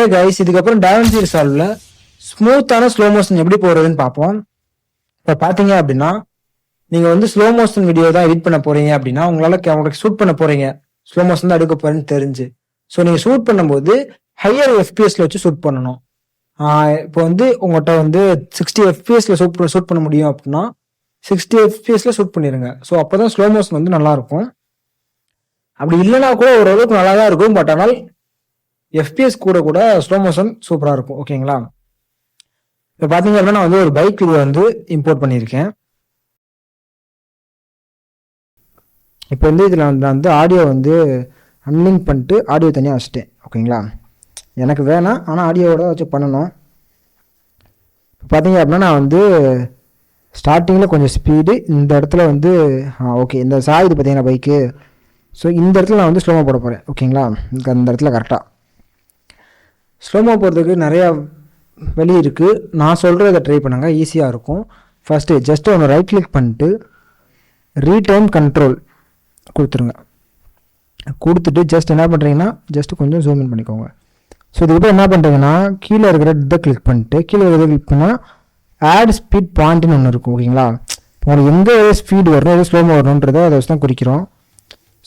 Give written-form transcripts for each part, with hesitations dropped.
Hey guys, இதுக்கப்புறம் da Vinci ரிசால்வ்ல ஸ்மூத்தான slow motion எப்படி போடுறதுன்னு பார்ப்போம். இப்போ பார்த்தீங்க அப்படின்னா, நீங்க வந்து ஸ்லோ மோஷன் வீடியோ தான் எடிட் பண்ண போறீங்க அப்படின்னா, உங்களுக்கு ஷூட் பண்ண போறீங்க, ஸ்லோ மோஷன் தான் எடுக்க போறேன்னு தெரிஞ்சு. ஸோ நீங்க ஷூட் பண்ணும்போது ஹையர் எஃபிஎஸ்ல வச்சு ஷூட் பண்ணணும். இப்போ வந்து உங்கள்கிட்ட வந்து 60 எஃபிஎஸ்ல ஷூட் பண்ண முடியும் அப்படின்னா 60 எஃபிஎஸ்ல ஷூட் பண்ணிடுங்க. ஸோ அப்போதான் ஸ்லோ மோஷன் வந்து நல்லா இருக்கும். அப்படி இல்லைன்னா கூட ஓரளவுக்கு நல்லா தான் இருக்கும். பட் ஆனால் எஃபிஎஸ் கூட கூட ஸ்லோ மோஷன் சூப்பராக இருக்கும். ஓகேங்களா? இப்போ பார்த்தீங்க அப்படின்னா நான் வந்து ஒரு பைக் இது வந்து இம்போர்ட் பண்ணியிருக்கேன். இப்போ வந்து இதில் நான் வந்து ஆடியோ வந்து அன்லிங்க் பண்ணிட்டு ஆடியோ தனியாக வச்சுட்டேன். ஓகேங்களா? எனக்கு வேணாம், ஆனால் ஆடியோவோட வச்சு பண்ணணும். இப்போ பார்த்தீங்க அப்படின்னா நான் வந்து ஸ்டார்டிங்கில் கொஞ்சம் ஸ்பீடு, இந்த இடத்துல வந்து ஓகே இந்த சாயுது பார்த்தீங்கன்னா பைக்கு. ஸோ இந்த இடத்துல நான் வந்து ஸ்லோமோ போட போகிறேன். ஓகேங்களா? அந்த இடத்துல கரெக்டாக ஸ்லோமோ போடுறதுக்கு நிறையா வழி இருக்குது. நான் சொல்கிறத ட்ரை பண்ணுங்க, ஈஸியாக இருக்கும். ஃபஸ்ட்டு ஜஸ்ட் ஒன்று ரைட் கிளிக் பண்ணிட்டு ரீடைம் கண்ட்ரோல் கொடுத்துருங்க. கொடுத்துட்டு ஜஸ்ட் என்ன பண்ணுறீங்கன்னா ஜஸ்ட் கொஞ்சம் ஜூம் இன் பண்ணிக்கோங்க. ஸோ இதுக்கப்புறம் என்ன பண்ணுறீங்கன்னா கீழே இருக்கிற இதை கிளிக் பண்ணிட்டு கீழே இருக்கிறத கிளிக் பண்ணால் ஆட் ஸ்பீட் பாயிண்ட்னு ஒன்று இருக்கும். ஓகேங்களா? உங்களுக்கு எங்கே ஸ்பீடு வரணும், எது ஸ்லோமோ வரணுன்றதை அதை வச்சு தான் குறிக்கிறோம்.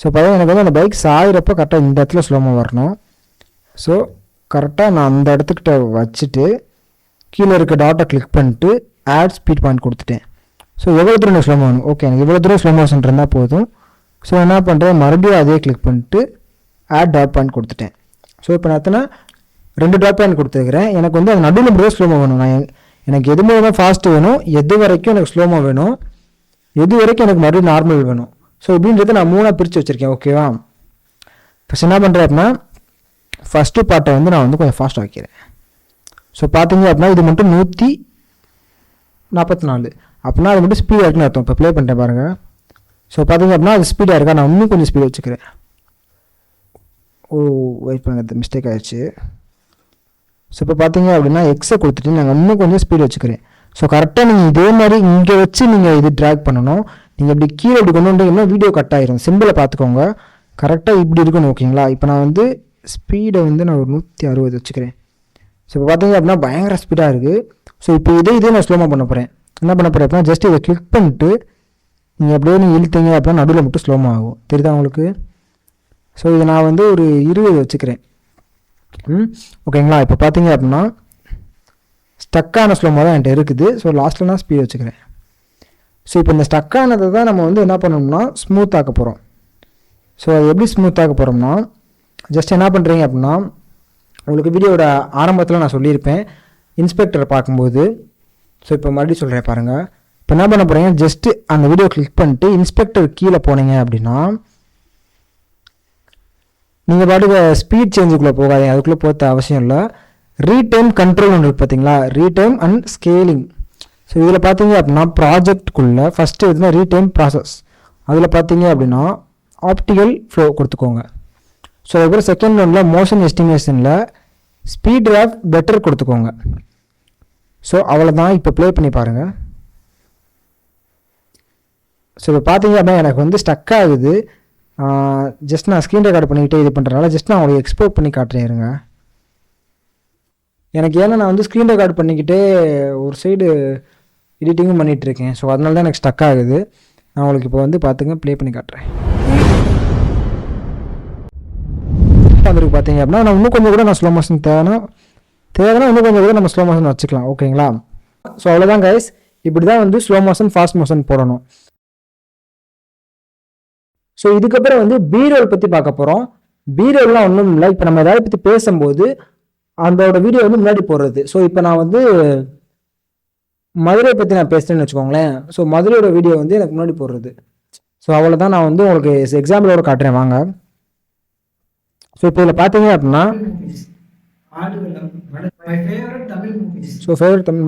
ஸோ பார்த்தா எனக்கு வந்து அந்த பைக் சாயிறப்போ கரெக்டாக இந்த இடத்துல ஸ்லோமோ வரணும். ஸோ கரெக்டாக நான் அந்த இடத்துக்கிட்ட வச்சுட்டு கீழே இருக்க டாட்டை கிளிக் பண்ணிட்டு ஆட் ஸ்பீட் பாயிண்ட் கொடுத்துட்டேன். ஸோ எவ்வளோ தூரம் எனக்கு ஸ்லோமோ வேணும், ஓகே எனக்கு இவ்வளோ தூரம் ஸ்லோ மோஷன் இருந்தால் போதும். ஸோ என்ன பண்ணுறேன், மறுபடியும் அதே கிளிக் பண்ணிட்டு ஆட் டாட் பாயிண்ட் கொடுத்துட்டேன். ஸோ இப்போ நான் எத்தனை 2 டாட் பாயிண்ட் கொடுத்துருக்கிறேன். எனக்கு வந்து அது நடுவில் மட்டும் ஸ்லோமோ வேணும். எனக்கு எது மூலமாக ஃபாஸ்ட்டு வேணும், எது வரைக்கும் எனக்கு ஸ்லோமோ வேணும், எது வரைக்கும் எனக்கு மறுபடியும் நார்மல் வேணும். ஸோ இப்படின்றத நான் 3ஆக பிரித்து வச்சுருக்கேன். ஓகேவா? ஃபஸ்ட் என்ன பண்ணுறேன் அப்படின்னா ஃபஸ்ட்டு பார்ட்டை வந்து நான் வந்து கொஞ்சம் ஃபாஸ்ட் ஆக்கிறேன். ஸோ பார்த்தீங்க அப்படின்னா இது மட்டும் 144 அப்படின்னா அது மட்டும் ஸ்பீடாக இருக்குன்னு அர்த்தம். இப்போ ப்ளே பண்ணிட்டேன் பாருங்கள். ஸோ பார்த்தீங்க அப்படின்னா அது ஸ்பீடாக இருக்கா, நான் இன்னும் கொஞ்சம் ஸ்பீட் வச்சுக்கிறேன். ஓ வெயிட் பண்ணுங்க, மிஸ்டேக் ஆகிடுச்சு. ஸோ இப்போ பார்த்தீங்க அப்படின்னா எக்ஸை கொடுத்துட்டு நாங்கள் இன்னும் கொஞ்சம் ஸ்பீட் வச்சுக்கிறேன். ஸோ கரெக்டாக நீங்கள் இதே மாதிரி இங்கே வச்சு நீங்கள் இது ட்ராக் பண்ணணும். நீங்கள் இப்படி கீழே இப்படி கொண்டு வந்தீங்கன்னா வீடியோ கட் ஆகிரும். சிம்பிளை பார்த்துக்கோங்க, கரெக்டாக இப்படி இருக்கணும். ஓகேங்களா? இப்போ நான் வந்து ஸ்பீடை வந்து நான் ஒரு 160 வச்சுக்கிறேன். ஸோ இப்போ பார்த்தீங்க அப்படின்னா பயங்கர ஸ்பீடாக இருக்குது. ஸோ இப்போ இதே நான் ஸ்லோமாக பண்ண போகிறேன். என்ன பண்ண போகிறேன் அப்படின்னா ஜஸ்ட் இதை கிளிக் பண்ணிட்டு நீங்கள் அப்படியே நீங்கள் இழுத்தீங்க அப்படின்னா நடுவில் மட்டும் ஸ்லோமாக ஆகும். தெரியுதா உங்களுக்கு? ஸோ இதை நான் வந்து ஒரு 20 வச்சுக்கிறேன். ஓகேங்களா? இப்போ பார்த்தீங்க அப்படின்னா ஸ்டக்கான ஸ்லோமாக தான் என்கிட்ட இருக்குது. ஸோ லாஸ்ட்டில் நான் ஸ்பீட் வச்சுக்கிறேன். ஸோ இப்போ இந்த ஸ்டக்கானதை தான் நம்ம வந்து என்ன பண்ணணும்னா ஸ்மூத் ஆக்க போகிறோம். ஸோ அது எப்படி ஸ்மூத் ஆக்க போகிறோம்னா ஜஸ்ட் என்ன பண்ணுறீங்க அப்படின்னா உங்களுக்கு வீடியோட ஆரம்பத்தில் நான் சொல்லியிருப்பேன் இன்ஸ்பெக்டரை பார்க்கும்போது. ஸோ இப்போ மறுபடியும் சொல்கிறேன் பாருங்கள். இப்போ என்ன பண்ண போகிறீங்க, ஜஸ்ட்டு அந்த வீடியோ கிளிக் பண்ணிட்டு இன்ஸ்பெக்டர் கீழே போனீங்க அப்படின்னா நீங்கள் பாட்டுக்கு ஸ்பீட் சேஞ்சுக்குள்ளே போகாதீங்க, அதுக்குள்ளே போக அவசியம் இல்லை. ரீடைம் கண்ட்ரோல் ஒன்று இருக்குது பார்த்தீங்களா, ரீடைம் அண்ட் ஸ்கேலிங். ஸோ இதில் பார்த்தீங்க அப்படின்னா ப்ராஜெக்டுக்குள்ளே ஃபஸ்ட்டு எதுனா ரீடைம் ப்ராசஸ், அதில் பார்த்தீங்க அப்படின்னா ஆப்டிக்கல் ஃப்ளோ கொடுத்துக்கோங்க. ஸோ அதுக்கப்புறம் செகண்ட் ஒன்றில் மோஷன் எஸ்டிமேஷனில் ஸ்பீட் ரேப் பெட்டர் கொடுத்துக்கோங்க. ஸோ அவ்வளோதான். இப்போ ப்ளே பண்ணி பாருங்கள். ஸோ இப்போ பார்த்தீங்க அப்படின்னா எனக்கு வந்து ஸ்டக் ஆகுது. ஜஸ்ட் நான் ஸ்க்ரீன் ரெக்கார்ட் பண்ணிக்கிட்டே இது பண்ணுறதுனால ஜஸ்ட் நான் உங்களுக்கு எக்ஸ்போர்ட் பண்ணி காட்டுறேன் இருங்க. எனக்கு ஏன்னா நான் வந்து ஸ்க்ரீன் ரெக்கார்ட் பண்ணிக்கிட்டே ஒரு சைடு எடிட்டிங்கும் பண்ணிகிட்ருக்கேன். ஸோ அதனால தான் எனக்கு ஸ்டக் ஆகுது. நான் உங்களுக்கு இப்போ வந்து பார்த்துங்க ப்ளே பண்ணி காட்டுறேன். வந்துருக்கு பார்த்தீங்க அப்படின்னா நான் இன்னும் கொஞ்சம் கூட நான் ஸ்லோ மோஷன் தேவைன்னா இன்னும் கொஞ்சம் கூட நம்ம ஸ்லோ மோஷன் வச்சுக்கலாம். ஓகேங்களா? ஸோ அவ்வளோதான் கைஸ். இப்படி தான் வந்து ஸ்லோ மோஷன் ஃபாஸ்ட் மோஷன் போடணும். ஸோ இதுக்கப்புறம் வந்து பீரோல் பற்றி பார்க்க போகிறோம். பீரோல்லாம் ஒன்றும் இல்லை, இப்போ நம்ம எதாவது பற்றி பேசும்போது அதோட வீடியோ வந்து முன்னாடி போடுறது. ஸோ இப்போ நான் வந்து மதுரையை பற்றி நான் பேசுகிறேன்னு வச்சுக்கோங்களேன். ஸோ மதுரையோட வீடியோ வந்து எனக்கு முன்னாடி போடுறது. ஸோ அவ்வளோதான். நான் வந்து உங்களுக்கு எக்ஸாம்பிளோட காட்டுறேன் வாங்க. ஸோ இப்போ இதில் பார்த்தீங்க அப்படின்னா ஃபேவரட் தமிழ்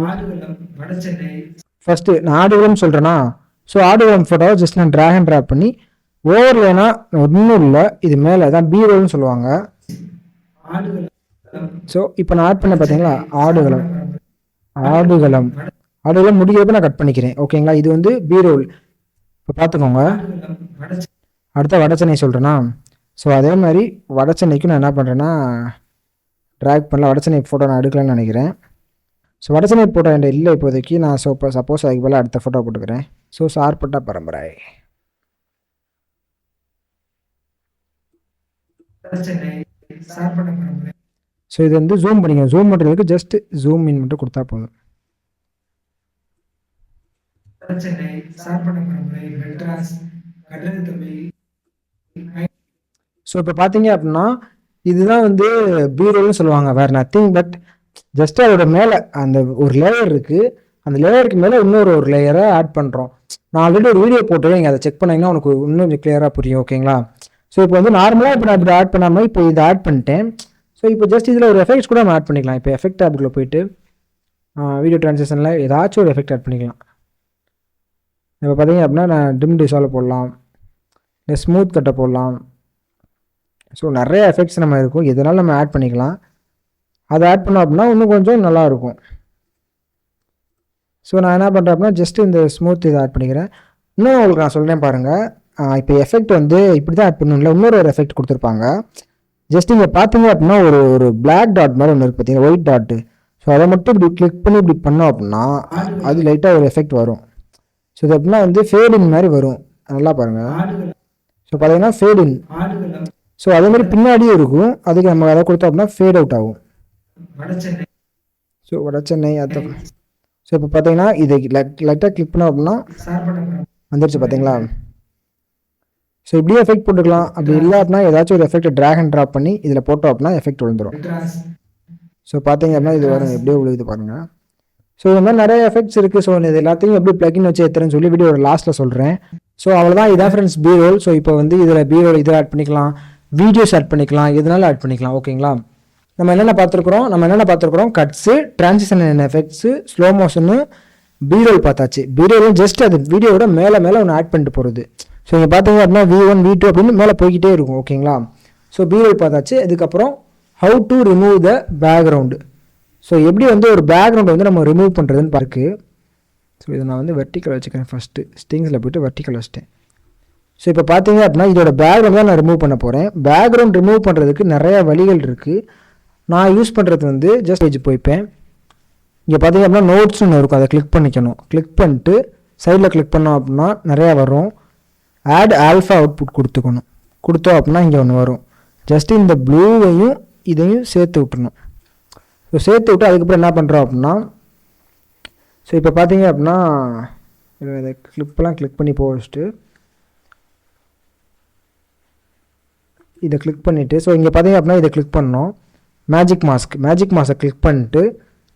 ஃபஸ்ட்டு நான் ஆடுகளம் சொல்கிறேன்னா, ஸோ ஆடுகளம் ஃபோட்டோவை ஜஸ்ட் நான் ட்ராக் அண்ட் ட்ராப் பண்ணி ஓவர்லேனா ஒன்றும் இல்லை, இது மேலே தான் பீரோல்னு சொல்லுவாங்க. ஸோ இப்போ நான் ஆட் பண்ண பார்த்தீங்களா ஆடுகளம் முடிக்கிறப்ப நான் கட் பண்ணிக்கிறேன். ஓகேங்களா? இது வந்து பீரோல். இப்போ பார்த்துக்கோங்க. அடுத்த வடச்சென்னை சொல்கிறேன்னா, ஸோ அதே மாதிரி வடச்சென்னைக்கு நான் என்ன பண்ணுறேன்னா ட்ராக் பண்ணல. வடச்சென்னை ஃபோட்டோ நான் எடுக்கலான்னு நினைக்கிறேன். ஸோ வடச்சென்னை ஃபோட்டோ என்கிட்ட இல்லை இப்போதைக்கு. நான் சப்போஸ் அதுக்கு பதிலாக அடுத்த ஃபோட்டோ போட்டுக்கிறேன். ஸோ சார்பட்டா பரம்பரை. ஸோ இது வந்து ஜூம் பண்ணிக்கணும். ஜூம் பண்ணுறதுக்கு ஜஸ்ட் ஜூம் இன் மட்டும் கொடுத்தா போதும். ஸோ இப்போ பார்த்தீங்க அப்படின்னா இதுதான் வந்து பீரோல்னு சொல்லுவாங்க. வேறு நத்திங் பட் ஜஸ்ட் அதோட மேலே அந்த ஒரு லேயர் இருக்குது. அந்த லேயருக்கு மேலே இன்னொரு லேயரை ஆட் பண்ணுறோம். நான் ஆல்ரெடி ஒரு வீடியோ போட்டு நீங்கள் அதை செக் பண்ணிங்கன்னா உனக்கு இன்னும் கிளியராக புரியும். ஓகேங்களா? ஸோ இப்போ வந்து நார்மலாக இப்போ நான் இப்படி ஆட் பண்ணாமல் இப்போ இதை ஆட் பண்ணிட்டேன். ஸோ இப்போ ஜஸ்ட் இதில் ஒரு எஃபெக்ட்ஸ் கூட நம்ம ஆட் பண்ணிக்கலாம். இப்போ எஃபெக்ட் ஆப்புக்குள்ளே போயிட்டு வீடியோ ட்ரான்ஸ்லேஷனில் ஏதாச்சும் ஒரு எஃபெக்ட் ஆட் பண்ணிக்கலாம். இப்போ பார்த்தீங்க அப்படின்னா நான் டிம் டிசால்வ் போடலாம், இல்லை ஸ்மூத் கட்டை போடலாம். ஸோ நிறைய எஃபெக்ட்ஸ் நம்ம இருக்கும், எதனாலும் நம்ம ஆட் பண்ணிக்கலாம். அதை ஆட் பண்ணோம் அப்படின்னா இன்னும் கொஞ்சம் நல்லாயிருக்கும். ஸோ நான் என்ன பண்ணுறேன் அப்படின்னா ஜஸ்ட் இந்த ஸ்மூத் இதை ஆட் பண்ணிக்கிறேன். இன்னும் உங்களுக்கு நான் சொல்கிறேன் பாருங்கள். இப்போ எஃபெக்ட் வந்து இப்படி தான் ஆட் பண்ணணும்ல, இன்னொரு ஒரு எஃபெக்ட் கொடுத்துருப்பாங்க. ஜஸ்ட் இங்கே பார்த்தீங்க அப்படின்னா ஒரு பிளாக் டாட் மாதிரி ஒன்று இருக்குது பார்த்தீங்கன்னா, ஒயிட் டாட்டு. ஸோ அதை மட்டும் இப்படி கிளிக் பண்ணி இப்படி பண்ணோம் அப்படின்னா அது லைட்டாக ஒரு எஃபெக்ட் வரும். ஸோ இது அப்படின்னா வந்து ஃபேடின் மாதிரி வரும். நல்லா பாருங்கள். ஸோ பார்த்தீங்கன்னா ஃபேடின். ஸோ அதே மாதிரி பின்னாடியும் இருக்கும். அதுக்கு நம்ம அதை கொடுத்தோம் அப்படின்னா ஃபேட் அவுட் ஆகும். ஸோ வடச்சென்னை அது. ஸோ இப்போ பார்த்தீங்கன்னா இதை லைட்டாக கிளிக் பண்ணோம் அப்படின்னா வந்துருச்சு பார்த்தீங்களா? ஸோ இப்படியே எஃபெக்ட் போட்டுக்கலாம். அப்படி இல்லை அப்படின்னா ஏதாச்சும் ஒரு எஃபெக்ட் ட்ராக் அண்ட் ட்ராப் பண்ணி இதில் போட்டோம் அப்படின்னா எஃபெக்ட் விழுந்துடும். ஸோ பார்த்தீங்க அப்படின்னா இது வரும், எப்படியே விழுகுது பாருங்கள். ஸோ இந்த மாதிரி நிறைய எஃபெக்ட்ஸ் இருக்குது. ஸோ இது எல்லாத்தையும் எப்படி பிளக்கின் வச்சு ஏற்றுறேன்னு சொல்லி வீடியோட லாஸ்ட்டில் சொல்கிறேன். ஸோ அவ்வளோதான், இதான் ஃப்ரெண்ட்ஸ் பீரோல். ஸோ இப்போ வந்து இதில் பீரோல் இதில் ஆட் பண்ணிக்கலாம், வீடியோஸ் ஆட் பண்ணிக்கலாம், எதனால ஆட் பண்ணிக்கலாம். ஓகேங்களா? நம்ம என்னென்ன பார்த்துருக்குறோம் cuts, transition effects, slow motion, B roll பார்த்தாச்சு. பீரோல் ஜஸ்ட் அது வீடியோட மேலே ஒன்று ஆட் பண்ணிட்டு போகிறது. ஸோ இங்கே பார்த்தீங்க அப்படின்னா V1 V2 அப்படின்னு மேலே போய்கிட்டே இருக்கும். ஓகேங்களா? ஸோ பீரோல் பார்த்தாச்சு. இதுக்கப்புறம் how to remove the background. So எப்படி வந்து ஒரு பேக்ரவுண்டை வந்து நம்ம ரிமூவ் பண்ணுறதுன்னு பார்க்கு. ஸோ இதை நான் வந்து வெர்டிக்கல் வச்சுக்கிறேன். ஃபஸ்ட்டு ஸ்டிங்ஸில் போய்ட்டு வெர்டிக்கல் வச்சிட்டேன். ஸோ இப்போ பார்த்தீங்க அப்படின்னா இதோட பேக்ரவுண்ட் தான் நான் ரிமூவ் பண்ண போகிறேன். பேக்ரவுண்ட் ரிமூவ் பண்ணுறதுக்கு நிறையா வழிகள் இருக்குது. நான் யூஸ் பண்ணுறது வந்து ஜஸ்ட் பேஜ் போய்ப்பேன். இங்கே பார்த்தீங்க அப்படின்னா நோட்ஸ் ஒன்று இருக்கும், அதை கிளிக் பண்ணிக்கணும். கிளிக் பண்ணிட்டு சைடில் கிளிக் பண்ணோம் அப்படின்னா நிறையா வரும். ஆட் ஆல்ஃபா அவுட்புட் கொடுத்தோம் அப்படின்னா இங்கே ஒன்று வரும். ஜஸ்ட்டு இந்த ப்ளூவையும் இதையும் சேர்த்து விட்டுணும். ஸோ சேர்த்து விட்டு அதுக்கப்புறம் என்ன பண்ணுறோம் அப்படின்னா, ஸோ இப்போ பார்த்தீங்க அப்படின்னா இதை கிளிப்பெல்லாம் கிளிக் பண்ணி போச்சுட்டு இதை கிளிக் பண்ணிவிட்டு, ஸோ இங்கே பார்த்தீங்க அப்படின்னா இதை கிளிக் பண்ணோம். மேஜிக் மாஸ்க்கை கிளிக் பண்ணிட்டு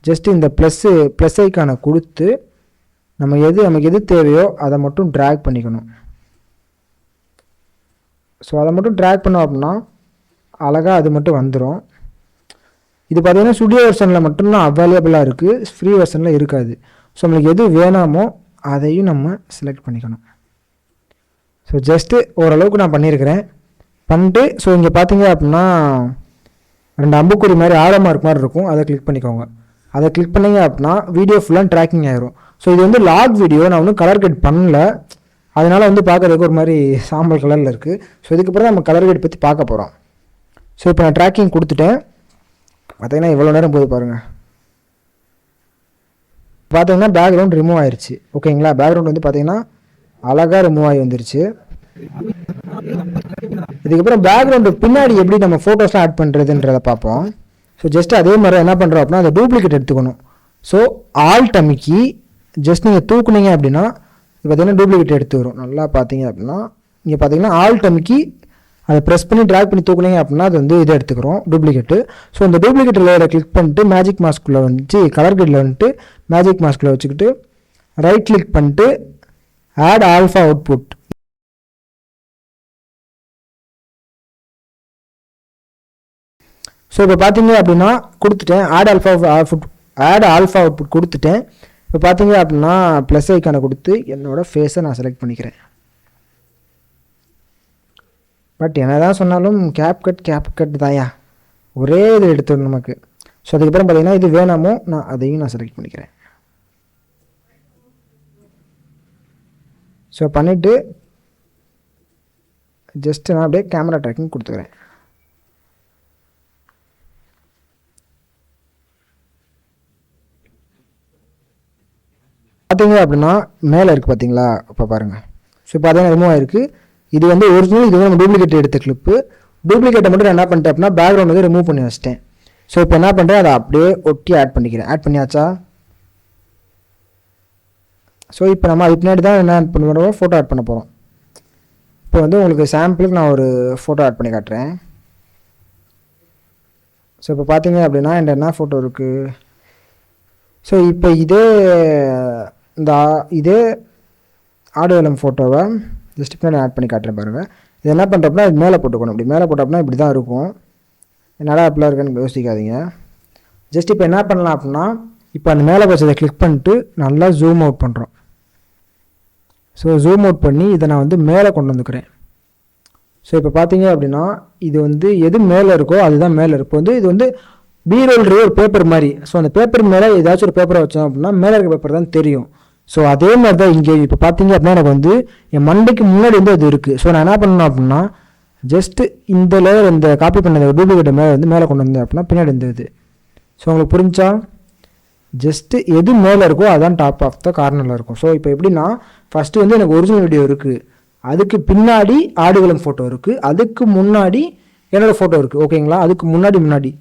ஜஸ்ட்டு இந்த ப்ளஸ் ஐக்கானை கொடுத்து நமக்கு எது தேவையோ அதை மட்டும் ட்ராக் பண்ணிக்கணும். ஸோ அதை மட்டும் ட்ராக் பண்ணோம் அப்படின்னா அழகாக அது மட்டும் வந்துடும். இது பார்த்திங்கன்னா ஸ்டுடியோ வெர்ஷனில் மட்டும்தான் அவைலபிளாக இருக்குது, ஃப்ரீ வெர்ஷனில் இருக்காது. ஸோ நம்மளுக்கு எது வேணாமோ அதையும் நம்ம செலக்ட் பண்ணிக்கணும். ஸோ ஜஸ்ட்டு ஓரளவுக்கு நான் பண்ணிட்டு ஸோ இங்கே பார்த்தீங்க அப்படின்னா 2 அம்புக்குறி மாதிரி ஆரமாக மாதிரி இருக்கும், அதை கிளிக் பண்ணிக்கோங்க. அதை கிளிக் பண்ணிங்க அப்படின்னா வீடியோ ஃபுல்லாக ட்ராக்கிங் ஆயிரும். ஸோ இது வந்து லாக் வீடியோ, நான் ஒன்றும் கலர் கட் பண்ணல, அதனால் வந்து பார்க்குறதுக்கு ஒரு மாதிரி சாம்பல் கலரில் இருக்குது. ஸோ இதுக்கப்புறம் நம்ம கலர் கட் பற்றி பார்க்க போகிறோம். ஸோ இப்போ நான் ட்ராக்கிங் கொடுத்துட்டேன். பார்த்தீங்கன்னா இவ்வளோ நேரம் போய் பாருங்கள். பார்த்தீங்கன்னா பேக்ரவுண்ட் ரிமூவ் ஆயிடுச்சு. ஓகேங்களா? பேக்ரவுண்ட் வந்து பார்த்தீங்கன்னா அழகாக ரிமூவ் ஆகி வந்துருச்சு. இதுக்கப்புறம் பேக்ரவுண்டு பின்னாடி எப்படி நம்ம ஃபோட்டோஸ்லாம் ஆட் பண்ணுறதுன்றதை பார்ப்போம். ஸோ ஜஸ்ட் அதே மாதிரி என்ன பண்ணுறோம் அப்படின்னா அந்த டூப்ளிகேட் எடுத்துக்கணும். ஸோ ஆல்ட் அமுக்கி ஜஸ்ட் நீங்கள் தூக்குனீங்க அப்படின்னா இப்போ பார்த்தீங்கன்னா டூப்ளிகேட் எடுத்து வரும். நல்லா பார்த்தீங்க அப்படின்னா இங்கே பார்த்தீங்கன்னா ஆல்ட் அமுக்கி அதை ப்ரெஸ் பண்ணி ட்ராக் பண்ணி தூக்குனீங்க அப்படின்னா அது வந்து இதை எடுத்துக்கிறோம் டூப்ளிகேட்டு. ஸோ இந்த டூப்ளிகேட் லேயரை கிளிக் பண்ணிட்டு மேஜிக் மாஸ்க்குள்ளே வந்துச்சு கலர் கிரிடில் வந்துட்டு மேஜிக் மாஸ்க்குள்ளே வச்சுக்கிட்டு ரைட் கிளிக் பண்ணிட்டு ஆட் ஆல்ஃபா அவுட்புட். ஸோ இப்போ பார்த்தீங்க அப்படின்னா கொடுத்துட்டேன் ஆட் ஆல்ஃபா அவுட்புட் கொடுத்துட்டேன். இப்போ பார்த்தீங்க அப்படின்னா ப்ளஸ் ஐக்கானை கொடுத்து என்னோடய ஃபேஸை நான் செலக்ட் பண்ணிக்கிறேன். பட் என்ன தான் சொன்னாலும் கேப் கட் தாயா ஒரே இது எடுத்துடும் நமக்கு. ஸோ அதுக்கப்புறம் பார்த்தீங்கன்னா இது வேணாமோ அதையும் நான் செலக்ட் பண்ணிக்கிறேன். ஸோ பண்ணிவிட்டு ஜஸ்ட்டு நான் அப்படியே கேமரா ட்ராக்கிங் கொடுத்துக்கிறேன். பார்த்தீங்க அப்படின்னா மேலே இருக்குது பார்த்தீங்களா, இப்போ பாருங்கள். ஸோ இப்போ பார்த்தீங்கன்னா ரிமூவ் ஆகிருக்கு. இது வந்து ஒரிஜினல், இது வந்து நம்ம டூப்ளிகேட் எடுத்த கிளிப்பு. டூப்ளிகேட்டை மட்டும் நான் என்ன பண்ணிட்டேன் அப்படின்னா பேக்ரவுண்ட் வந்து ரிமூவ் பண்ணி வச்சிட்டேன். ஸோ இப்போ என்ன பண்ணுறேன், அதை அப்படியே ஒட்டி ஆட் பண்ணிக்கிறேன். ஆட் பண்ணியாச்சா? ஸோ இப்போ நம்ம அதுக்கு பின்னாடி தான் என்ன ஆட் பண்ண போகிறோம், ஃபோட்டோ ஆட் பண்ண போகிறோம். இப்போ வந்து உங்களுக்கு சாம்பிளுக்கு நான் ஒரு ஃபோட்டோ ஆட் பண்ணி காட்டுறேன். ஸோ இப்போ பார்த்தீங்க அப்படின்னா என்கிட்ட என்ன ஃபோட்டோ இருக்குது. ஸோ இப்போ இதே ஆடியோலம் ஃபோட்டோவை ஜஸ்ட் பின்னாடி ஆட் பண்ணி காட்டுறேன் பாருங்கள். இது என்ன பண்ணுறப்பனா இது மேலே போட்டுக்கணும். இப்படி மேலே போட்டோம்னா இப்படி தான் இருக்கும். என்னடா அப்படிலாம் இருக்குன்னு யோசிக்காதீங்க. ஜஸ்ட் இப்போ என்ன பண்ணலாம் அப்படின்னா, இப்போ அந்த மேலே வச்சதை கிளிக் பண்ணிட்டு நல்லா ஜூம் அவுட் பண்ணுறோம். ஸோ ஜூம் அவுட் பண்ணி இதை நான் வந்து மேலே கொண்டு வந்துக்கிறேன். ஸோ இப்போ பார்த்தீங்க அப்படின்னா இது வந்து எது மேலே இருக்கோ அதுதான் மேலே இருக்கும். வந்து இது வந்து பீரோல்ற ஒரு பேப்பர் மாதிரி. ஸோ அந்த பேப்பர் மேலே ஏதாச்சும் ஒரு பேப்பரை வச்சோம் அப்படின்னா மேலே இருக்க பேப்பர் தான் தெரியும். ஸோ அதே மாதிரி தான் இங்கே இப்போ பார்த்தீங்க அப்படின்னா எனக்கு வந்து என் மண்டைக்கு முன்னாடி வந்து அது இருக்குது. ஸோ நான் என்ன பண்ணணும் அப்படின்னா ஜஸ்ட்டு இந்த லேயர் இந்த காப்பி பண்ண டூப்ளிகேட் மேலே வந்து மேலே கொண்டு வந்தேன் அப்படின்னா பின்னாடி இருந்தது. ஸோ உங்களுக்கு புரிஞ்சா, ஜஸ்ட்டு எது மேலே இருக்கோ அதான் டாப் ஆஃப் த கார்னரில் இருக்கும். ஸோ இப்போ எப்படின்னா ஃபஸ்ட்டு வந்து எனக்கு ஒரிஜினல் வீடியோ இருக்குது, அதுக்கு பின்னாடி ஆடியோலம் ஃபோட்டோ இருக்குது, அதுக்கு முன்னாடி என்னோடய ஃபோட்டோ இருக்குது. ஓகேங்களா? அதுக்கு முன்னாடி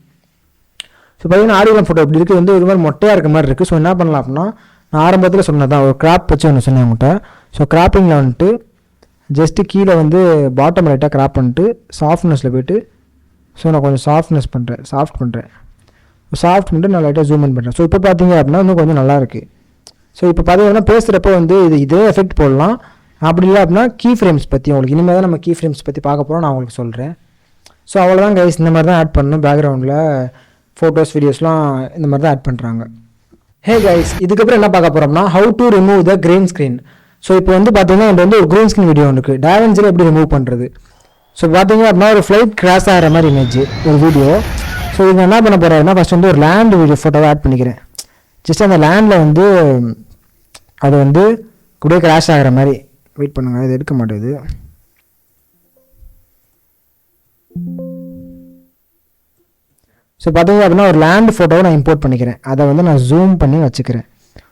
ஸோ பார்த்தீங்கன்னா ஆடியோலம் ஃபோட்டோ இப்படி இருக்குது, வந்து ஒரு மாதிரி மொட்டையாக இருக்க மாதிரி இருக்குது. ஸோ என்ன பண்ணலாம் அப்படின்னா நான் ஆரம்பத்தில் சொன்னதான் ஒரு கிராப் வச்சு ஒன்று சொன்னேன் உங்கள்கிட்ட. ஸோ கிராப்பிங்கில் வந்துட்டு ஜஸ்ட்டு கீழே வந்து பாட்டம் ரைட்டாக கிராப் பண்ணிட்டு சாஃப்ட்னஸில் போய்ட்டு ஸோ நான் கொஞ்சம் சாஃப்ட் பண்ணுறேன். சாஃப்ட் பண்ணிட்டு நான் லைட்டாக ஜூம் இன் பண்ணுறேன். ஸோ இப்போ பார்த்தீங்க அப்படின்னா இன்னும் கொஞ்சம் நல்லாயிருக்கு. ஸோ இப்போ பார்த்தீங்கன்னா பேசுகிறப்ப வந்து இதே எஃபெக்ட் போடலாம். அப்படி இல்லை அப்படின்னா கீ ஃப்ரேம்ஸ் பற்றி உங்களுக்கு இனிமேல் தான் நம்ம கீ ஃப்ரேம்ஸ் பற்றி பார்க்க போகிறோம், நான் உங்களுக்கு சொல்கிறேன். ஸோ அவ்வளோதான் கைஸ், இந்த மாதிரி தான் ஆட் பண்ணணும். பேக்ரவுண்டில் ஃபோட்டோஸ் வீடியோஸ்லாம் இந்த மாதிரி தான் ஆட் பண்ணுறாங்க. ஹே கைஸ், இதுக்கப்புறம் என்ன பார்க்க போகிறோம்னா how to remove the green screen. So இப்போ வந்து பார்த்தீங்கன்னா என்கிட்ட வந்து ஒரு க்ரீன் ஸ்க்ரீன் வீடியோ இருக்குது, டாவின்சியில் எப்படி ரிமூவ் பண்ணுறது. ஸோ பார்த்தீங்க அப்படின்னா ஒரு ஃப்ளைட் கிராஷ் ஆகிற மாதிரி இமேஜ் ஒரு வீடியோ. ஸோ இது என்ன பண்ண போகிறேன்னா ஃபஸ்ட் வந்து ஒரு லேண்ட் வீடியோ ஃபோட்டோவை ஆட் பண்ணிக்கிறேன். ஜஸ்ட் அந்த லேண்டில் வந்து அது வந்து அப்படியே கிராஷ் ஆகிற மாதிரி. வெயிட் பண்ணுங்கள், இது எடுக்க மாட்டேது. ஸோ பார்த்தீங்க அப்படின்னா ஒரு லேண்ட் ஃபோட்டோவை நான் இம்போர்ட் பண்ணிக்கிறேன், அதை வந்து நான் ஜூம் பண்ணி வச்சுக்கிறேன்.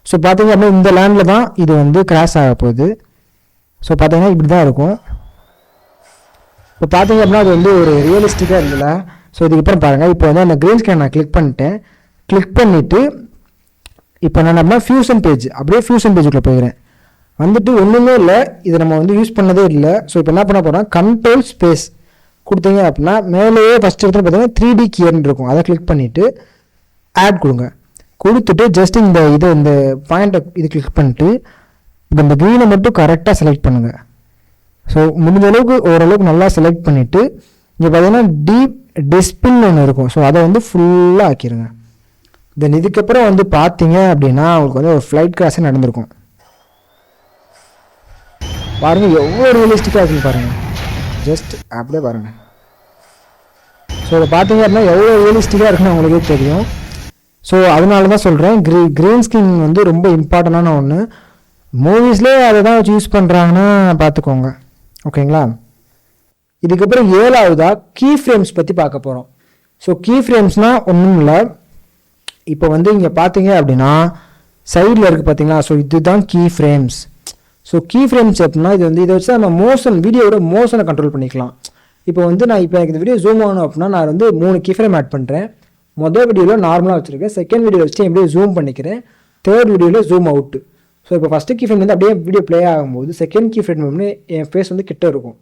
ஸோ பார்த்தீங்க அப்படின்னா இந்த லேண்டில் தான் இது வந்து கிராஷ் ஆக போகுது. ஸோ பார்த்தீங்கன்னா இப்படி தான் இருக்கும். இப்போ பார்த்தீங்க அப்படின்னா அது வந்து ஒரு ரியலிஸ்டிக்காக இருந்தல. ஸோ இதுக்கப்புறம் பாருங்கள், இப்போ வந்து அந்த க்ரீன் ஸ்க்ரீன் நான் கிளிக் பண்ணிவிட்டு இப்போ நான் அப்படின்னா ஃபியூஷன் பேஜ் அப்படியே ஃபியூஷன் பேஜுக்குள்ளே போயிடுறேன். வந்துட்டு ஒன்றுமே இல்லை, இதை நம்ம வந்து யூஸ் பண்ணதே இல்லை. ஸோ இப்போ என்ன பண்ண போகிறோம், கண்ட்ரோல் ஸ்பேஸ் கொடுத்தீங்க அப்படின்னா மேலேயே ஃபஸ்ட் இடத்துல பார்த்தீங்கன்னா 3D கீயர்னு இருக்கும், அதை கிளிக் பண்ணிவிட்டு ஆட் கொடுத்துட்டு ஜஸ்ட் இந்த பாயிண்ட்டை இது கிளிக் பண்ணிட்டு இப்போ இந்த க்ரீனை மட்டும் கரெக்டாக செலக்ட் பண்ணுங்கள். ஸோ முடிஞ்ச அளவுக்கு ஓரளவுக்கு நல்லா செலக்ட் பண்ணிவிட்டு இங்கே பார்த்தீங்கன்னா டீப் டிஸ்பின் ஒன்று இருக்கும். ஸோ அதை வந்து ஃபுல்லாக ஆக்கிடுங்க. தென் இதுக்கப்புறம் வந்து பார்த்தீங்க அப்படின்னா உங்களுக்கு வந்து ஒரு ஃப்ளைட் கிராஷே நடந்திருக்கும். பாருங்கள் எவ்வளோ ரியலிஸ்டிக்காக இருக்குன்னு பாருங்கள், ஜஸ்ட் அப்படியே பாருங்கள். ஸோ இதை பார்த்தீங்க அப்படின்னா எவ்வளோ ரியலிஸ்டிக்காக இருக்குன்னு உங்களுக்கே தெரியும். ஸோ அதனால தான் சொல்கிறேன், க்ரீன் ஸ்க்ரீன் வந்து ரொம்ப இம்பார்ட்டண்டான ஒன்று. மூவிஸ்லேயே அதை தான் வச்சு யூஸ் பண்ணுறாங்கன்னா பார்த்துக்கோங்க. ஓகேங்களா? இதுக்கப்புறம் 7ஆவதா கீ ஃப்ரேம்ஸ் பற்றி பார்க்க போகிறோம். ஸோ கீ ஃப்ரேம்ஸ்னால் ஒன்றும் இல்லை, இப்போ வந்து இங்கே பார்த்தீங்க அப்படின்னா சைடில் இருக்குது பார்த்தீங்களா, ஸோ இதுதான் key frames. So key frames எப்படின்னா இதை வச்சு நம்ம வீடியோவோட மோஷனை கண்ட்ரோல் பண்ணிக்கலாம். இப்போ வந்து எனக்கு இந்த வீடியோ ஜூம் ஆகணும் அப்படின்னா நான் வந்து 3 கீ ஃப்ரேம் ஆட் பண்ணுறேன். மொதல் வீடியோவில் நார்மலாக வச்சுருக்கேன், செகண்ட் வீடியோவில் வச்சுட்டு எப்படியே ஜூம் பண்ணிக்கிறேன், தேர்ட் வீடியோவில் ஜூம் அவுட்டு. ஸோ இப்போ ஃபஸ்ட்டு கீ ஃப்ரேம் வந்து அப்படியே வீடியோ ப்ளே ஆகும்போது செகண்ட் கீ ஃப்ரேம் வந்து என் ஃபேஸ் வந்து கிட்ட இருக்கும்.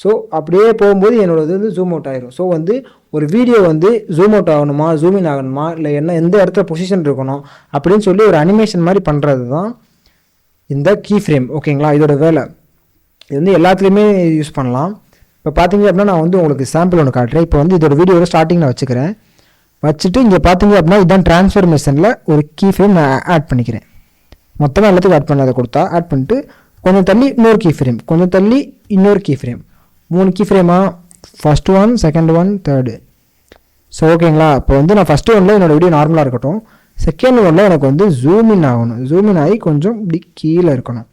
ஸோ அப்படியே போகும்போது என்னோடது வந்து ஜூம் அவுட் ஆகிரும். ஸோ வந்து ஒரு வீடியோ வந்து ஜூம் அவுட் ஆகணுமா ஜூம் இன் ஆகணுமா இல்லை எந்த இடத்துல பொசிஷன் இருக்கணும் அப்படின்னு சொல்லி ஒரு அனிமேஷன் மாதிரி பண்ணுறது தான் இந்த கீ ஃப்ரேம். ஓகேங்களா? இதோட வேலை இது வந்து எல்லாத்துலேயுமே யூஸ் பண்ணலாம். இப்போ பார்த்தீங்க அப்படின்னா நான் வந்து உங்களுக்கு சாம்பிள் ஒன்று காட்டுறேன். இப்போ வந்து இதோட வீடியோவில் ஸ்டார்டிங்கில் வச்சுட்டு இங்கே பார்த்தீங்க அப்படின்னா இதுதான் ட்ரான்ஸ்ஃபர்மேஷனில் ஒரு கீ ஃப்ரேம் நான் ஆட் பண்ணிக்கிறேன். மொத்தமாக எல்லாத்துக்கும் ஆட் பண்ணதை கொடுத்தா ஆட் பண்ணிட்டு கொஞ்சம் தள்ளி இன்னொரு கீ ஃப்ரேம், கொஞ்சம் தள்ளி இன்னொரு கீ ஃப்ரேம், 3 கீ ஃப்ரேமாக, first one, second one, third. So ஓகேங்களா? இப்போ வந்து நான் ஃபஸ்ட்டு ஒன்றில் என்னோடய வீடியோ நார்மலாக இருக்கட்டும், செகண்ட் ஒன்றில் எனக்கு வந்து ஜூம் இன் ஆகணும், ஜூம் இன் ஆகி கொஞ்சம் இப்படி கீழே இருக்கணும்.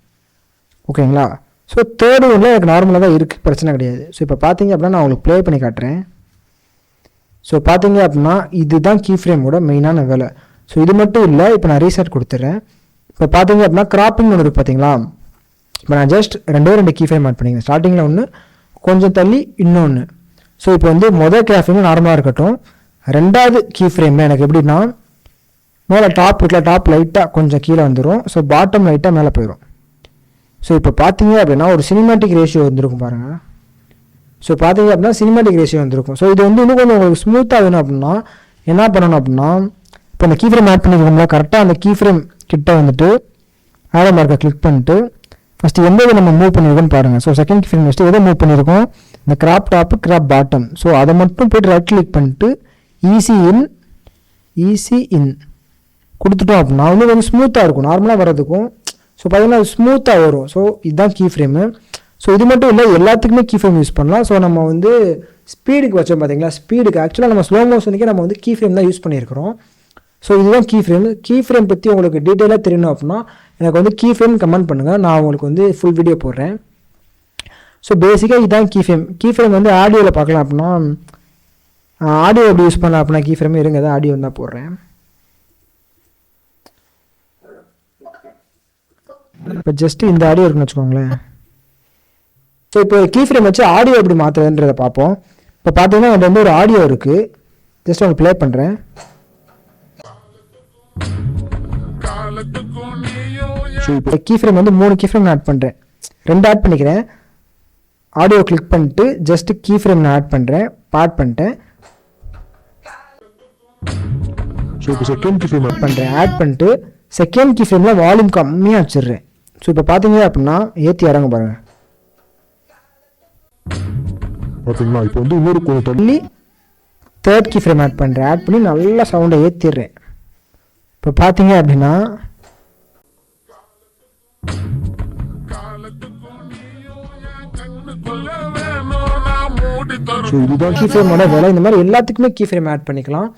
ஓகேங்களா? ஸோ தேர்டு ஒன்றில் எனக்கு நார்மலாக தான் இருக்குது, பிரச்சனை கிடையாது. ஸோ இப்போ பார்த்தீங்க அப்படின்னா நான் உங்களுக்கு ப்ளே பண்ணி காட்டுறேன். ஸோ பார்த்தீங்க அப்படின்னா இதுதான் கீ ஃப்ரேமோட மெயினான வேலை. ஸோ இது மட்டும் இல்லை, இப்போ நான் ரீசெட் கொடுத்துட்றேன். இப்போ பார்த்தீங்க அப்படின்னா கிராப்பிங் ஒன்று இருக்குது பார்த்தீங்களா. இப்போ நான் ஜஸ்ட் 2 கீ ஃப்ரேம் ஆட் பண்ணிக்கிறேன். ஸ்டார்டிங்கில் ஒன்று, கொஞ்சம் தள்ளி இன்னொன்று. ஸோ இப்போ வந்து மொதல் கிராஃபிங் நார்மலாக இருக்கட்டும். 2வது கீ ஃப்ரேமில் எனக்கு எப்படின்னா மேலே டாப் இருக்குல்ல, டாப் லைட்டாக கொஞ்சம் கீழே வந்துடும். ஸோ பாட்டம் லைட்டாக மேலே போயிடும். ஸோ இப்போ பார்த்தீங்க அப்படின்னா ஒரு சினிமேட்டிக் ரேஷியோ வந்துருக்கும் பாருங்கள். ஸோ பார்த்தீங்க அப்படின்னா சினிமேட்டிக் ரேஷியோ வந்துருக்கும். ஸோ இது வந்து இன்னும் கொஞ்சம் உங்களுக்கு ஸ்மூத்தாக வேணும் அப்படின்னா என்ன பண்ணணும் அப்படின்னா, இப்போ அந்த கீ ஃப்ரேம் ஆட் பண்ணிக்கிறோம்ல, கரெக்டாக அந்த கீ ஃப்ரேம் கிட்ட வந்துட்டு ஆரோ மார்க்கை கிளிக் பண்ணிட்டு ஃபஸ்ட்டு எந்த இதை நம்ம மூவ் பண்ணியிருக்கோன்னு பாருங்கள். So second key frame first எதை மூவ் பண்ணியிருக்கோம், இந்த graph top graph bottom. So அதை மட்டும் போய்ட்டு ரைட் கிளிக் பண்ணிட்டு ஈஸி இன் கொடுத்துட்டோம் அப்படின்னா இன்னும் கொஞ்சம் ஸ்மூத்தாக இருக்கும் நார்மலாக வர்றதுக்கும். ஸோ பார்த்தீங்கன்னா ஸ்மூத்தாக வரும். ஸோ இதுதான் கீ ஃப்ரேமு. ஸோ இது மட்டும் இல்லை, எல்லாத்துக்குமே கீ ஃப்ரேம் யூஸ் பண்ணலாம். ஸோ நம்ம வந்து ஸ்பீடுக்கு வச்சோம் பார்த்தீங்களா, ஸ்பீடுக்கு ஆக்சுவலாக நம்ம ஸ்லோ மோஷனுக்கே நம்ம வந்து கீ ஃப்ரேம் தான் யூஸ் பண்ணியிருக்கிறோம். ஸோ இதுதான் கீ ஃப்ரேம். கீ ஃப்ரேம் பற்றி உங்களுக்கு டீட்டெயிலாக தெரியணும் அப்படின்னா எனக்கு வந்து கீ ஃப்ரேம் கமெண்ட் பண்ணுங்கள், நான் உங்களுக்கு வந்து ஃபுல் வீடியோ போடுறேன். ஸோ பேசிக்காக இதுதான் கீ ஃப்ரேம். கீ ஃப்ரேம் வந்து ஆடியோவில் பார்க்கலாம் அப்படின்னா ஆடியோ எப்படி யூஸ் பண்ணலாம் அப்படின்னா கீ ஃப்ரேம் இருங்க, தான் ஆடியோ தான் போடுறேன். இப்போ ஜஸ்ட்டு இந்த ஆடியோ இருக்குன்னு வச்சுக்கோங்களேன். ஸோ இப்போ கீ ஃப்ரேம் வச்சு ஆடியோ எப்படி மாற்றுறதுன்றதை பார்ப்போம். இப்போ பார்த்தீங்கன்னா என்கிட்ட வந்து ஒரு ஆடியோ இருக்குது, ஜஸ்ட் உங்களுக்கு ப்ளே பண்ணுறேன். ஸோ இப்போ கீ ஃப்ரேம் வந்து 3 கீ ஃப்ரேம் நான் ஆட் பண்ணுறேன், 2 ஆட் பண்ணிக்கிறேன். ஆடியோ கிளிக் பண்ணிட்டு ஜஸ்ட்டு கீ ஃப்ரேம் நான் ஆட் பண்ணுறேன், ஆட் பண்ணிட்டேன். ஸோ இப்போ செகண்ட் கீ ஃப்ரேம் ஆட் பண்ணுறேன், ஆட் பண்ணிட்டு செகண்ட் கீ ஃப்ரேமில் வால்யூம் கம்மியாக வச்சிடுறேன். ஸோ இப்போ பார்த்தீங்க அப்படின்னா ஏற்றி இறங்க பாருங்கள். பார்த்தீங்களா இப்போ வந்து இன்னொரு கொஞ்சம் தள்ளி தேர்ட் கீ ஃப்ரேம் ஆட் பண்ணுறேன், ஆட் பண்ணி நல்லா சவுண்டை ஏற்றிடுறேன். இப்போ பார்த்தீங்க அப்படின்னா இதுதான் கீ ஃப்ரேமோட வேலை. இந்த மாதிரி எல்லாத்துக்குமே கீ ஃப்ரேம் ஆட் பண்ணிக்கலாம்.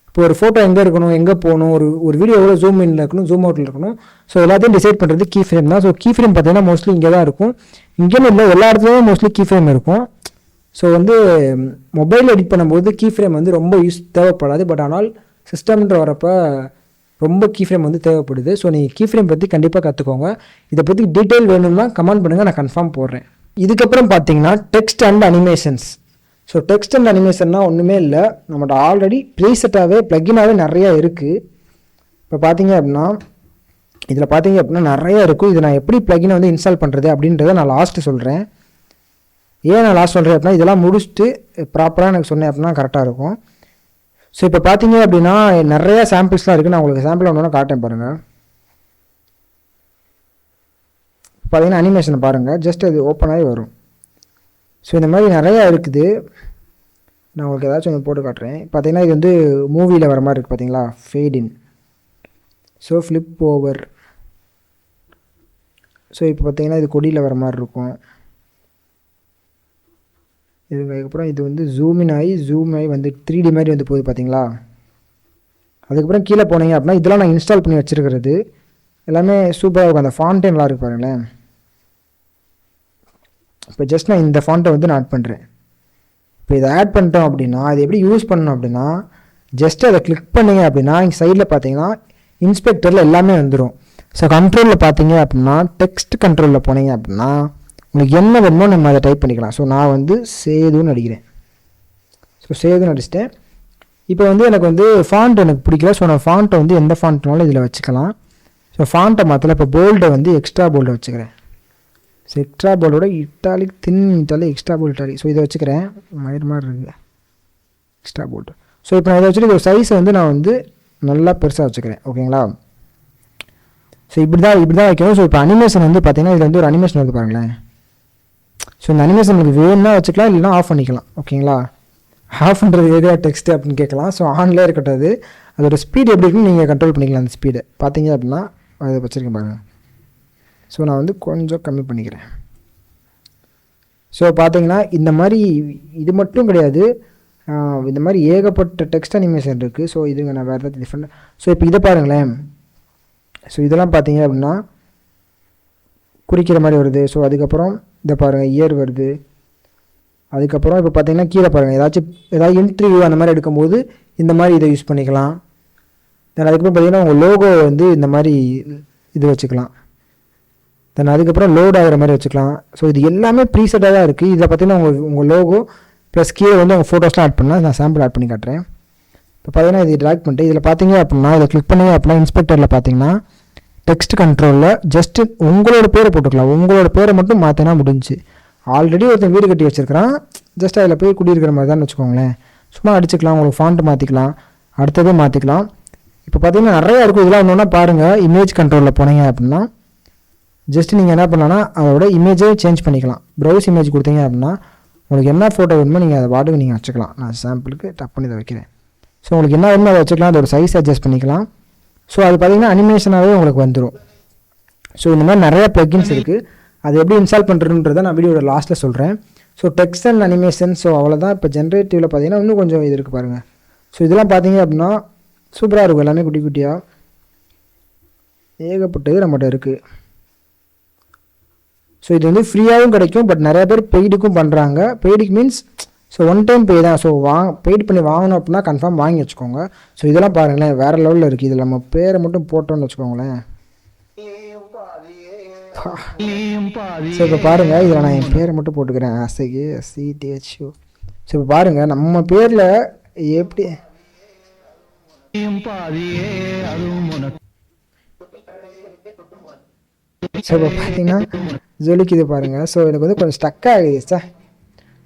இப்போ ஒரு ஃபோட்டோ எங்கே இருக்கணும், எங்கே போகணும், ஒரு வீடியோ எவ்வளோ ஜூம் இன்ல இருக்கணும், ஜூம் அவுட்டில் இருக்கணும். ஸோ எல்லாத்தையும் டிசைட் பண்ணுறது கீ ஃப்ரேம் தான். ஸோ கீ ஃப்ரேம் பார்த்தீங்கன்னா மோஸ்ட்லி இங்கே தான் இருக்கும், இங்கேயும் இல்லை, எல்லா இடத்துலையும் மோஸ்ட்லி கீ ஃப்ரேம் இருக்கும். ஸோ வந்து மொபைல் எடிட் பண்ணும்போது கீ ஃப்ரேம் வந்து ரொம்ப யூஸ் தேவைப்படாது. பட் ஆனால் சிஸ்டம்ன்ற வரப்போ ரொம்ப கீ ஃப்ரேம் வந்து தேவைப்படுது. ஸோ நீங்கள் கீ ஃப்ரேம் பற்றி கண்டிப்பாக கற்றுக்கோங்க. இதை பற்றி டீட்டெயில் வேணும்னா கமெண்ட் பண்ணுங்கள், நான் கன்ஃபார்ம் போடுறேன். இதுக்கப்புறம் பார்த்தீங்கன்னா text and animations. So text and அனிமேஷன்னா ஒன்றுமே இல்லை, நம்மகிட்ட ஆல்ரெடி ப்ரீசெட்டாகவே ப்ளக்கினாகவே நிறையா இருக்குது. இப்போ பார்த்தீங்க அப்படின்னா இதில் பார்த்தீங்க அப்படின்னா நிறையா இருக்கும். இதை நான் எப்படி ப்ளக்கினை வந்து இன்ஸ்டால் பண்ணுறது அப்படின்றத நான் லாஸ்ட்டு சொல்கிறேன். ஏன் நான் லாஸ்ட் சொல்கிறேன் அப்படின்னா இதெல்லாம் முடிச்சுட்டு ப்ராப்பராக எனக்கு சொன்னேன் அப்படின்னா கரெக்டாக இருக்கும். ஸோ இப்போ பார்த்தீங்க அப்படின்னா நிறையா சாம்பிள்ஸ்லாம் இருக்குது, நான் உங்களுக்கு சாம்பிள் ஒன்று காட்டேன் பாருங்கள். பார்த்தீங்கன்னா அனிமேஷனை பாருங்கள், ஜஸ்ட் அது ஓப்பன் ஆகி வரும். ஸோ இந்த மாதிரி நிறையா இருக்குது, நான் உங்களுக்கு ஏதாச்சும் ஒன்று போட்டு காட்டுறேன். பார்த்தீங்கன்னா இது வந்து மூவியில் வர மாதிரி இருக்குது பார்த்தீங்களா, ஃபேட் இன், ஸோ ஃப்ளிப் ஓவர். ஸோ இப்போ பார்த்தீங்கன்னா இது கொடியில் வர மாதிரி இருக்கும். இதுக்கப்புறம் இது வந்து ஜூம் ஆகி வந்து 3D மாதிரி வந்து போகுது பார்த்தீங்களா. அதுக்கப்புறம் கீழே போனீங்க அப்படின்னா இதெல்லாம் நான் இன்ஸ்டால் பண்ணி வச்சுருக்கிறது எல்லாமே சூப்பராக இருக்கும். அந்த ஃபாண்ட்டே நல்லா இருக்கு பாருங்களேன். இப்போ ஜஸ்ட் நான் இந்த ஃபாண்ட்டை வந்து நான் ஆட் பண்ணுறேன். இப்போ இதை ஆட் பண்ணிட்டோம் அப்படின்னா அது எப்படி யூஸ் பண்ணணும் அப்படின்னா ஜஸ்ட் அதை கிளிக் பண்ணிங்க அப்படின்னா இங்கே சைடில் பார்த்தீங்கன்னா இன்ஸ்பெக்டரில் எல்லாமே வந்துடும். ஸோ கண்ட்ரோலில் பார்த்தீங்க அப்படின்னா டெக்ஸ்ட் கண்ட்ரோலில் போனீங்க அப்படின்னா உங்களுக்கு என்ன வேணுமோ நம்ம அதை டைப் பண்ணிக்கலாம். ஸோ நான் வந்து சேதுன்னு அடிக்கிறேன். ஸோ சேதுன்னு அடிச்சிட்டேன். இப்போ வந்து எனக்கு வந்து ஃபாண்ட் எனக்கு பிடிக்கல. ஸோ நான் ஃபாண்ட்டை வந்து எந்த ஃபாண்ட்னாலும் இதில் வச்சுக்கலாம். ஸோ ஃபாண்ட்டை மாற்றல, இப்போ போல்டை வந்து எக்ஸ்ட்ரா போல்டை வச்சுக்கிறேன். ஸோ எக்ஸ்ட்ரா போல்டோட italic thin italic extra bold italic. So இதை வச்சுக்கிறேன், மயிர் மாதிரி இருக்குது எக்ஸ்ட்ரா போல்ட். ஸோ இப்போ நான் இதை வச்சுட்டு ஒரு சைஸை வந்து நான் வந்து நல்லா பெருசாக வச்சுக்கிறேன். ஓகேங்களா. ஸோ இப்படி தான் வைக்கணும். ஸோ இப்போ அனிமேஷன் வந்து பார்த்தீங்கன்னா இதில் வந்து ஒரு அனிமேஷன் வந்து பாருங்களேன். ஸோ இந்த அனிமேஷன் உங்களுக்கு வேணும்னா வச்சுக்கலாம், இல்லைனா ஆஃப் பண்ணிக்கலாம். ஓகேங்களா. ஆஃப் பண்ணுறது எதுவா டெக்ஸ்ட்டு அப்படின்னு கேட்கலாம். ஸோ ஆன்லேயே இருக்கட்டும், அதோட ஸ்பீடு எப்படி இருக்குன்னு நீங்கள் கண்ட்ரோல் பண்ணிக்கலாம். அந்த ஸ்பீடு பார்த்தீங்க அப்படின்னா அதை வச்சுருக்கேன் பாருங்கள். ஸோ நான் வந்து கொஞ்சம் கம்மி பண்ணிக்கிறேன். ஸோ பார்த்தீங்கன்னா இந்த மாதிரி இது மட்டும் கிடையாது, இந்த மாதிரி ஏகப்பட்ட டெக்ஸ்ட் அனிமேஷன் இருக்குது. ஸோ இதுங்க நான் வேறு ஏதாவது டிஃப்ரெண்ட். ஸோ இப்போ இதை பாருங்களேன். ஸோ இதெல்லாம் பார்த்தீங்க அப்படின்னா குறிக்கிற மாதிரி வருது. ஸோ அதுக்கப்புறம் இதை பாருங்கள் இயர் வருது. அதுக்கப்புறம் இப்போ பார்த்தீங்கன்னா கீழே பாருங்கள் ஏதாவது இன்டர்வியூ அந்த மாதிரி எடுக்கும்போது இந்த மாதிரி இதை யூஸ் பண்ணிக்கலாம். தென் அதுக்கப்புறம் பார்த்தீங்கன்னா உங்கள் லோகோ வந்து இந்த மாதிரி இது வச்சுக்கலாம். தென் அதுக்கப்புறம் லோட் ஆகிற மாதிரி வச்சுக்கலாம். ஸோ இது எல்லாமே ப்ரீசெட்டாக தான் இருக்குது. இதை பார்த்தீங்கன்னா உங்கள் லோகோ ப்ளஸ் கீழே வந்து உங்கள் ஃபோட்டோஸ்லாம் ஆட் பண்ணால் நான் சாம்பிள் ஆட் பண்ணி காட்டுறேன். இப்போ பார்த்தீங்கன்னா இது ட்ராக் பண்ணிட்டு இதில் பார்த்தீங்க அப்படின்னா இதை கிளிக் பண்ணி அப்படின்னா இன்ஸ்பெக்டரில் பார்த்தீங்கன்னா டெக்ஸ்ட் கண்ட்ரோலில் ஜஸ்ட்டு உங்களோட பேரை போட்டுக்கலாம். உங்களோட பேரை மட்டும் மாற்றினா முடிஞ்சு. ஆல்ரெடி ஒருத்தன் வீடு கட்டி வச்சுருக்கிறான், ஜஸ்ட் அதில் போய் குடியிருக்கிற மாதிரி தான் வச்சுக்கோங்களேன். சும்மா அடிச்சுக்கலாம், உங்களுக்கு ஃபாண்ட் மாற்றிக்கலாம், அடுத்ததே மாற்றிக்கலாம். இப்போ பார்த்தீங்கன்னா நிறையா இருக்கும். இதெல்லாம் ஒன்று ஒன்றா பாருங்கள். இமேஜ் கண்ட்ரோலில் போனீங்க அப்படின்னா ஜஸ்ட் நீங்கள் என்ன பண்ணலான்னா அதோட இமேஜே சேஞ்ச் பண்ணிக்கலாம். ப்ரௌஸ் இமேஜ் கொடுத்தீங்க அப்படின்னா உங்களுக்கு என்ன ஃபோட்டோ வேணுமோ நீங்கள் அதை பாட்டுக்கு நீங்கள் வச்சுக்கலாம். நான் சாம்பிளுக்கு டப் பண்ணி இதை வைக்கிறேன். ஸோ உங்களுக்கு என்ன வேணுமோ அதை வச்சுக்கலாம். அதோட சைஸ் அட்ஜஸ்ட் பண்ணிக்கலாம். ஸோ அது பார்த்திங்கன்னா அனிமேஷனாகவே உங்களுக்கு வந்துடும். ஸோ இந்த மாதிரி நிறையா ப்ளக்கின்ஸ் இருக்குது. அது எப்படி இன்ஸ்டால் பண்ணுறதுன்றதை நான் வீடியோட லாஸ்ட்டில் சொல்கிறேன். So text and animation. So அவ்வளோதான். இப்போ ஜென்ரேட்டிவில் பார்த்தீங்கன்னா இன்னும் கொஞ்சம் இது இருக்குது பாருங்கள். ஸோ இதெல்லாம் பார்த்தீங்க அப்படின்னா சூப்பராக இருக்கும். எல்லாமே குட்டி குட்டியாக ஏகப்பட்டது நம்மகிட்ட இருக்குது. ஸோ இது வந்து ஃப்ரீயாகவும் கிடைக்கும். பட் நிறைய பேர் பெய்டுக்கும் பண்ணுறாங்க. பெய்டுக்கு means so one time pay தான். ஸோ பெய்டு பண்ணி வாங்கணும் அப்படின்னா கன்ஃபார்ம் வாங்கி வச்சுக்கோங்க. ஸோ இதெல்லாம் பாருங்களேன், வேறு லெவலில் இருக்குது. இதில் நம்ம பேரை மட்டும் போட்டோன்னு வச்சுக்கோங்களேன். ஸோ இப்போ பாருங்கள், இதில் நான் என் பேரை மட்டும் போட்டுக்கிறேன். அசைக்கு CTHU. ஸோ இப்போ பாருங்கள் நம்ம பேரில் எப்படி ஸோ இப்போ பார்த்தீங்கன்னா ஜொலிக்குது பாருங்கள். ஸோ எனக்கு வந்து கொஞ்சம் ஸ்டக் ஆகுது சார்.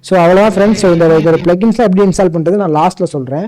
ஸோ அவ்வளோதான் ஃப்ரெண்ட்ஸ். ஸோ இதோட ப்ளக்கின்ஸ்லாம் எப்படி இன்ஸ்டால் பண்ணுறது நான் லாஸ்ட்டில் சொல்கிறேன்.